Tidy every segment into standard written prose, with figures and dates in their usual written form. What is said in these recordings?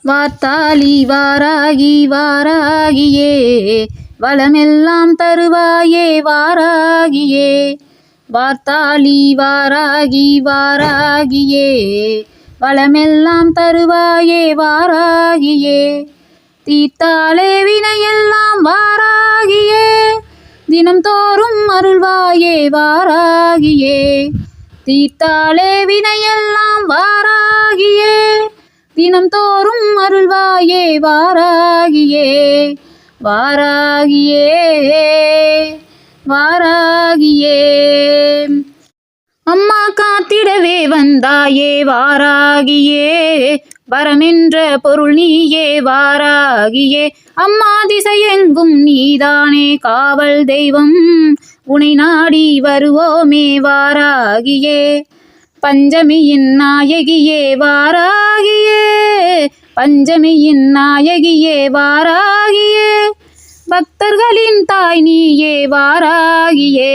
வார்த்தாளி வாராகி வாராகியே வளமெல்லாம் தருவாயே வாராகியே. வார்த்தாளி வாராகி வாராகியே வளமெல்லாம் தருவாயே வாராகியே. தீர்த்தாலே வினையெல்லாம் வாராகியே தினம் தோறும் அருள்வாயே வாராகியே. தீர்த்தாலே வினையெல்லாம் வாராகியே தினம் தோறும் அருள்வாயே வாராகியே. வாராகியே வாராகியே அம்மா காத்திடவே வந்தாயே வாராகியே. வரமென்ற பொருள் நீயே வாராகியே. அம்மா திசையெங்கும் நீதானே காவல் தெய்வம் உனை நாடி வருவோமே வாராகியே. பஞ்சமியின் நாயகியே வாராகியே பஞ்சமியின் நாயகியே வாராகியே. பக்தர்களின் தாய் நீயே வாராகியே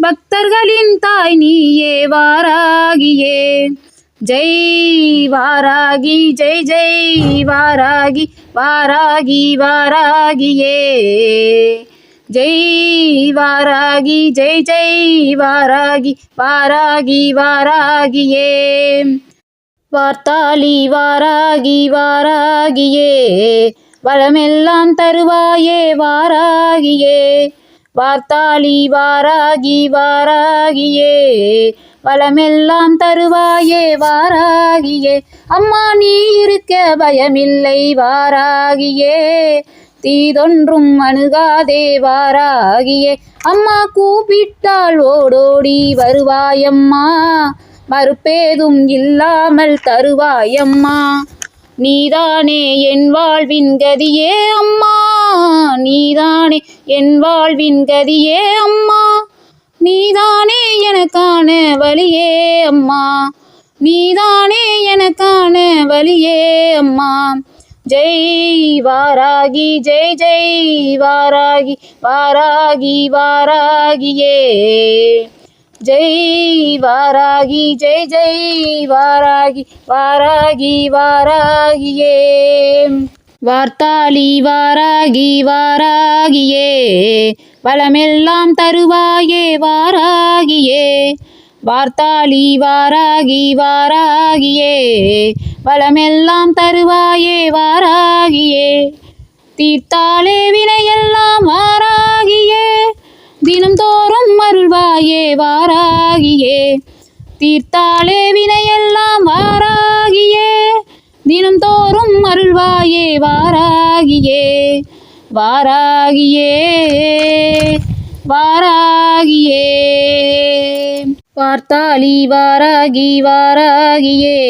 பக்தர்களின் தாய் நீயே வாராகியே. ஜெய் வாராகி ஜெய் ஜெய் வாராகி வாராகி வாராகியே. ஜெய் வாராகி ஜெய் ஜெய் வாராகி வாராகி வாராகியே. வார்த்தாளி வாராகி வாராகியே வளமெல்லாம் தருவாயே வாராகியே. வார்த்தாளி வாராகி வாராகியே வளமெல்லாம் தருவாயே வாராகியே. அம்மா நீ இருக்க பயமில்லை வாராகியே தீதொன்றும் அணுகாதே வாராகியே. அம்மா கூப்பிட்டால் ஓடோடி வருவாயம்மா மறுப்பேதும் இல்லாமல் தருவாயம்மா. நீதானே என் வாழ்வின் கதியே அம்மா நீதானே என் வாழ்வின் கதியே அம்மா. நீதானே எனக்கான வழியே அம்மா நீதானே எனக்கான வழியே அம்மா. ஜெய் வாராகி ஜெய் ஜெய் வாராகி வாராகி வாராகியே. ஜெய் வாராகி ஜெய் ஜெய் வாராகி வாராகி வாராகியே. வார்த்தாளி வாராகி வாராகியே வளமெல்லாம் தருவாயே வாராகியே. வார்த்தாளி வாராகி வாராகியே வளமெல்லாம் தருவாயே வாராகியே. தீர்த்தாலே வினையெல்லாம் வாராகியே தினம் தோறும் அருள்வாயே வாராகியே. தீர்த்தாலே வினையெல்லாம் வாராகியே தினம் தோறும் அருள்வாயே வாராகியே. வாராகியே வாராகியே வார்த்தாளி வாராகி வாராகியே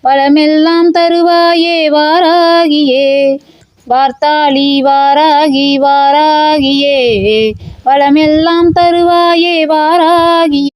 வளமெல்லாம் தருவாயே வாராகியே. வார்த்தாளி வாராகி வாராகியே வளமெல்லாம் தருவாயே வாராகியே.